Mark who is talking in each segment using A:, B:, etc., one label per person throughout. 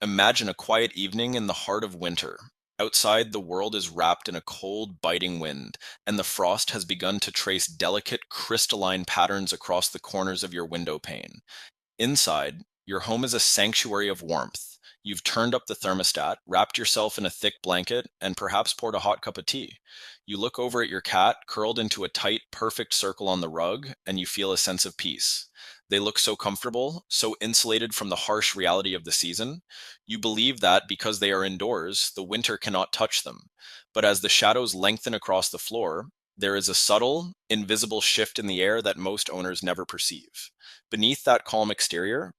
A: Imagine a quiet evening in the heart of winter. Outside, the world is wrapped in a cold, biting wind, and the frost has begun to trace delicate, crystalline patterns across the corners of your window pane. Inside, your home is a sanctuary of warmth. You've turned up the thermostat, wrapped yourself in a thick blanket, and perhaps poured a hot cup of tea. You look over at your cat, curled into a tight, perfect circle on the rug, and you feel a sense of peace. They look so comfortable, so insulated from the harsh reality of the season. You believe that because they are indoors, the winter cannot touch them. But as the shadows lengthen across the floor, there is a subtle, invisible shift in the air that most owners never perceive. Beneath that calm exterior,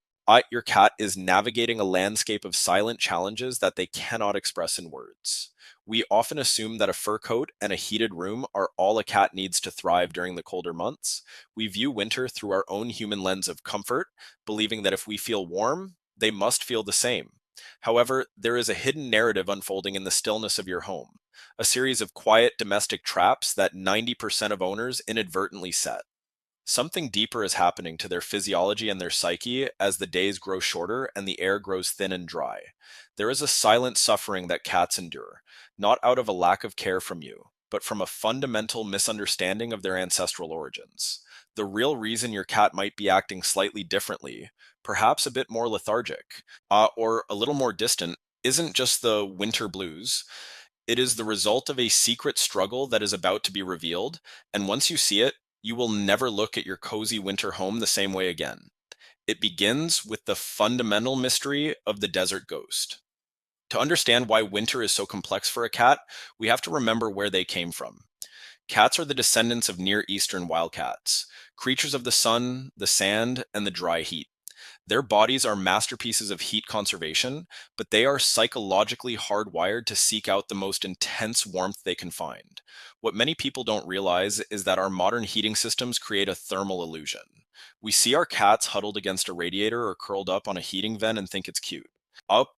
A: your cat is navigating a landscape of silent challenges that they cannot express in words. We often assume that a fur coat and a heated room are all a cat needs to thrive during the colder months. We view winter through our own human lens of comfort, believing that if we feel warm, they must feel the same. However, there is a hidden narrative unfolding in the stillness of your home, a series of quiet domestic traps that 90% of owners inadvertently set. Something deeper is happening to their physiology and their psyche as the days grow shorter and the air grows thin and dry. There is a silent suffering that cats endure, not out of a lack of care from you, but from a fundamental misunderstanding of their ancestral origins. The real reason your cat might be acting slightly differently, perhaps a bit more lethargic, or a little more distant, isn't just the winter blues. It is the result of a secret struggle that is about to be revealed, and once you see it, you will never look at your cozy winter home the same way again. It begins with the fundamental mystery of the desert ghost. To understand why winter is so complex for a cat, we have to remember where they came from. Cats are the descendants of Near Eastern wildcats, creatures of the sun, the sand, and the dry heat. Their bodies are masterpieces of heat conservation, but they are psychologically hardwired to seek out the most intense warmth they can find. What many people don't realize is that our modern heating systems create a thermal illusion. We see our cats huddled against a radiator or curled up on a heating vent and think it's cute.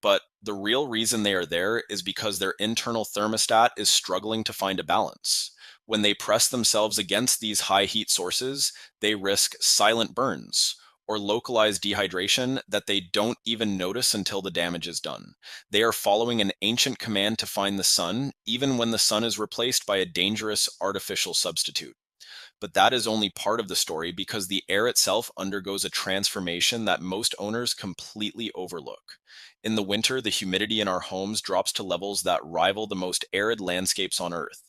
A: But the real reason they are there is because their internal thermostat is struggling to find a balance. When they press themselves against these high heat sources, they risk silent burns or localized dehydration that they don't even notice until the damage is done. They are following an ancient command to find the sun, even when the sun is replaced by a dangerous artificial substitute. But that is only part of the story because the air itself undergoes a transformation that most owners completely overlook. In the winter, the humidity in our homes drops to levels that rival the most arid landscapes on Earth.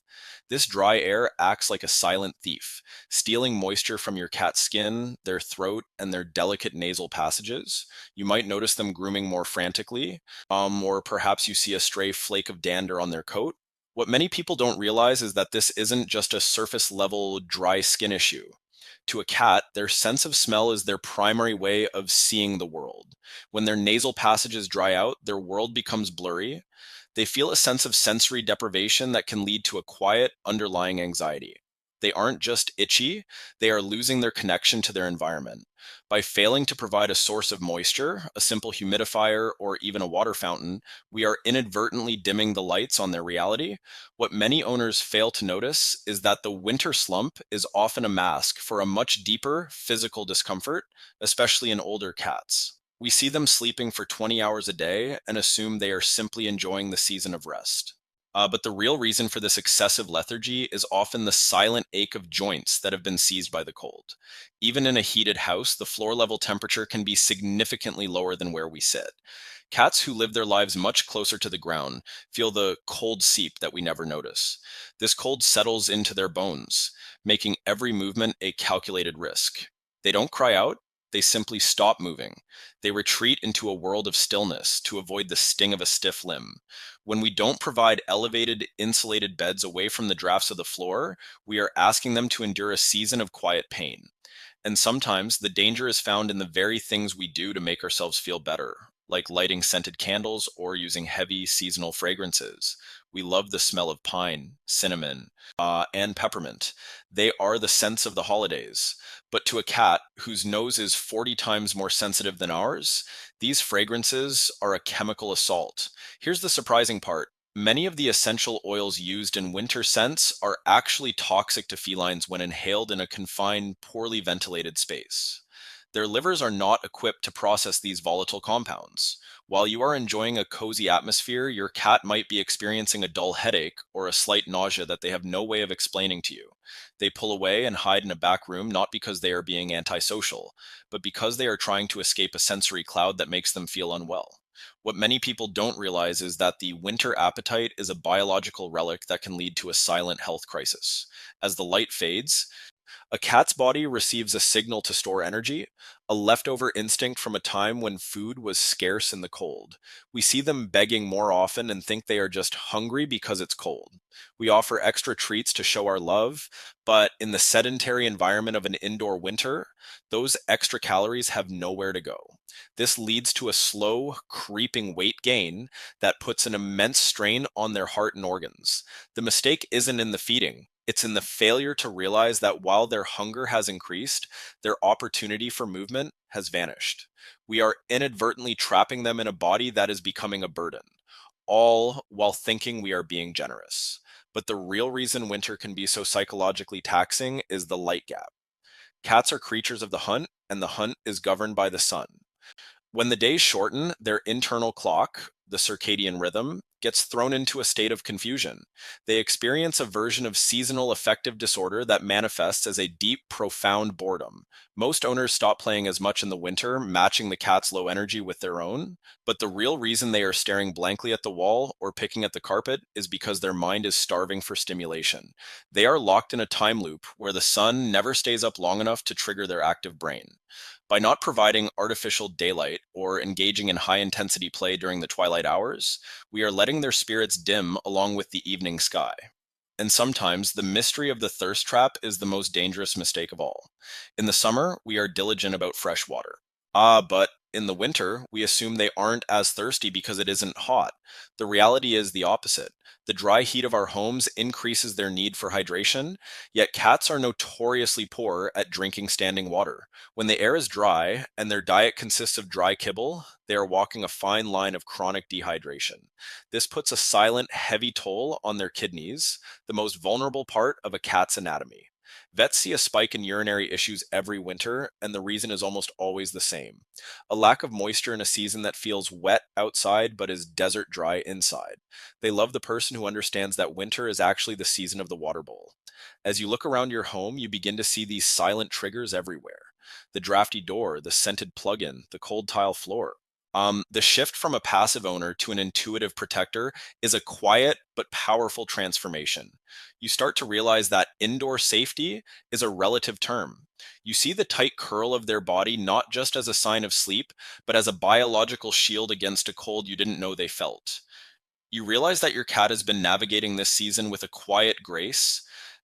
A: This dry air acts like a silent thief, stealing moisture from your cat's skin, their throat, and their delicate nasal passages. You might notice them grooming more frantically, or perhaps you see a stray flake of dander on their coat. What many people don't realize is that this isn't just a surface level dry skin issue. To a cat, their sense of smell is their primary way of seeing the world. When their nasal passages dry out, their world becomes blurry. They feel a sense of sensory deprivation that can lead to a quiet, underlying anxiety. They aren't just itchy, they are losing their connection to their environment. By failing to provide a source of moisture, a simple humidifier, or even a water fountain, we are inadvertently dimming the lights on their reality. What many owners fail to notice is that the winter slump is often a mask for a much deeper physical discomfort, especially in older cats. We see them sleeping for 20 hours a day and assume they are simply enjoying the season of rest. But the real reason for this excessive lethargy is often the silent ache of joints that have been seized by the cold. Even in a heated house, the floor level temperature can be significantly lower than where we sit. Cats who live their lives much closer to the ground feel the cold seep that we never notice. This cold settles into their bones, making every movement a calculated risk. They don't cry out, they simply stop moving. They retreat into a world of stillness to avoid the sting of a stiff limb. When we don't provide elevated, insulated beds away from the drafts of the floor, we are asking them to endure a season of quiet pain. And sometimes the danger is found in the very things we do to make ourselves feel better, like lighting scented candles or using heavy seasonal fragrances. We love the smell of pine, cinnamon, and peppermint. They are the scents of the holidays. But to a cat whose nose is 40 times more sensitive than ours, these fragrances are a chemical assault. Here's the surprising part. Many of the essential oils used in winter scents are actually toxic to felines when inhaled in a confined, poorly ventilated space. Their livers are not equipped to process these volatile compounds. While you are enjoying a cozy atmosphere, your cat might be experiencing a dull headache or a slight nausea that they have no way of explaining to you. They pull away and hide in a back room not because they are being antisocial, but because they are trying to escape a sensory cloud that makes them feel unwell. What many people don't realize is that the winter appetite is a biological relic that can lead to a silent health crisis. As the light fades, a cat's body receives a signal to store energy, a leftover instinct from a time when food was scarce in the cold. We see them begging more often and think they are just hungry because it's cold. We offer extra treats to show our love, but in the sedentary environment of an indoor winter, those extra calories have nowhere to go. This leads to a slow, creeping weight gain that puts an immense strain on their heart and organs. The mistake isn't in the feeding. It's in the failure to realize that while their hunger has increased, their opportunity for movement has vanished. We are inadvertently trapping them in a body that is becoming a burden, all while thinking we are being generous. But the real reason winter can be so psychologically taxing is the light gap. Cats are creatures of the hunt, and the hunt is governed by the sun. When the days shorten, their internal clock, the circadian rhythm, gets thrown into a state of confusion. They experience a version of seasonal affective disorder that manifests as a deep, profound boredom. Most owners stop playing as much in the winter, matching the cat's low energy with their own, but the real reason they are staring blankly at the wall or picking at the carpet is because their mind is starving for stimulation. They are locked in a time loop where the sun never stays up long enough to trigger their active brain. By not providing artificial daylight or engaging in high intensity play during the twilight hours, we are letting their spirits dim along with the evening sky. And sometimes the mystery of the thirst trap is the most dangerous mistake of all. In the summer, we are diligent about fresh water. But in the winter, we assume they aren't as thirsty because it isn't hot. The reality is the opposite. The dry heat of our homes increases their need for hydration, yet cats are notoriously poor at drinking standing water. When the air is dry and their diet consists of dry kibble, they are walking a fine line of chronic dehydration. This puts a silent, heavy toll on their kidneys, the most vulnerable part of a cat's anatomy. Vets see a spike in urinary issues every winter, and the reason is almost always the same: a lack of moisture in a season that feels wet outside but is desert dry inside. They love the person who understands that winter is actually the season of the water bowl. As you look around your home, you begin to see these silent triggers everywhere: the drafty door, the scented plug-in, the cold tile floor. The shift from a passive owner to an intuitive protector is a quiet but powerful transformation. You start to realize that indoor safety is a relative term. You see the tight curl of their body not just as a sign of sleep, but as a biological shield against a cold you didn't know they felt. You realize that your cat has been navigating this season with a quiet grace,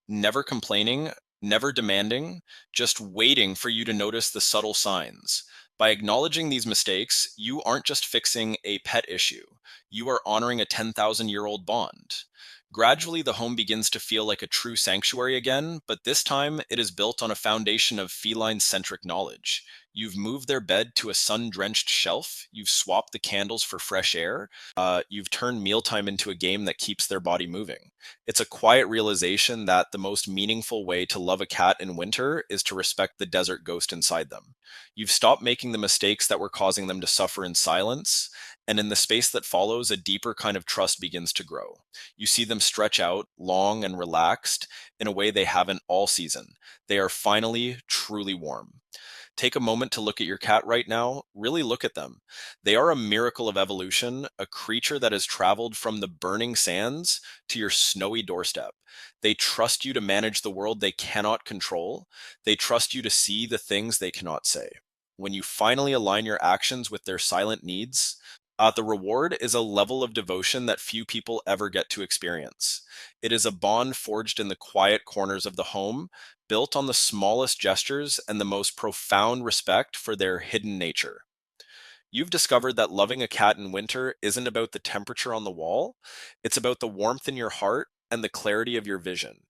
A: never complaining, never demanding, just waiting for you to notice the subtle signs. By acknowledging these mistakes, you aren't just fixing a pet issue, you are honoring a 10,000-year-old bond. Gradually, the home begins to feel like a true sanctuary again, but this time it is built on a foundation of feline centric knowledge. You've moved their bed to a sun drenched shelf, you've swapped the candles for fresh air, you've turned mealtime into a game that keeps their body moving. It's a quiet realization that the most meaningful way to love a cat in winter is to respect the desert ghost inside them. You've stopped making the mistakes that were causing them to suffer in silence, and in the space that follows, a deeper kind of trust begins to grow. You see them stretch out, long and relaxed, in a way they haven't all season. They are finally truly warm. Take a moment to look at your cat right now. Really look at them. They are a miracle of evolution, a creature that has traveled from the burning sands to your snowy doorstep. They trust you to manage the world they cannot control. They trust you to see the things they cannot say. When you finally align your actions with their silent needs, the reward is a level of devotion that few people ever get to experience. It is a bond forged in the quiet corners of the home, built on the smallest gestures and the most profound respect for their hidden nature. You've discovered that loving a cat in winter isn't about the temperature on the wall, it's about the warmth in your heart and the clarity of your vision.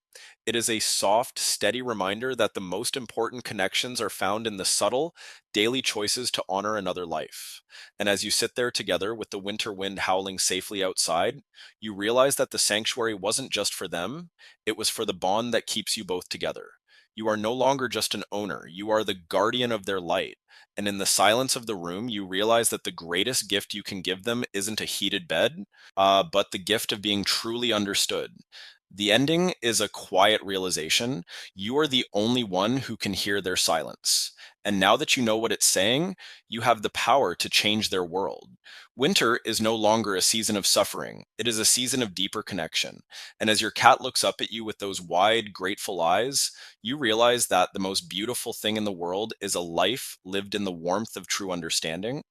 A: It is a soft, steady reminder that the most important connections are found in the subtle, daily choices to honor another life. And as you sit there together with the winter wind howling safely outside, you realize that the sanctuary wasn't just for them, it was for the bond that keeps you both together. You are no longer just an owner, you are the guardian of their light. And in the silence of the room, you realize that the greatest gift you can give them isn't a heated bed, but the gift of being truly understood. The ending is a quiet realization. You are the only one who can hear their silence. And now that you know what it's saying, you have the power to change their world. Winter is no longer a season of suffering, it is a season of deeper connection. And as your cat looks up at you with those wide, grateful eyes, you realize that the most beautiful thing in the world is a life lived in the warmth of true understanding.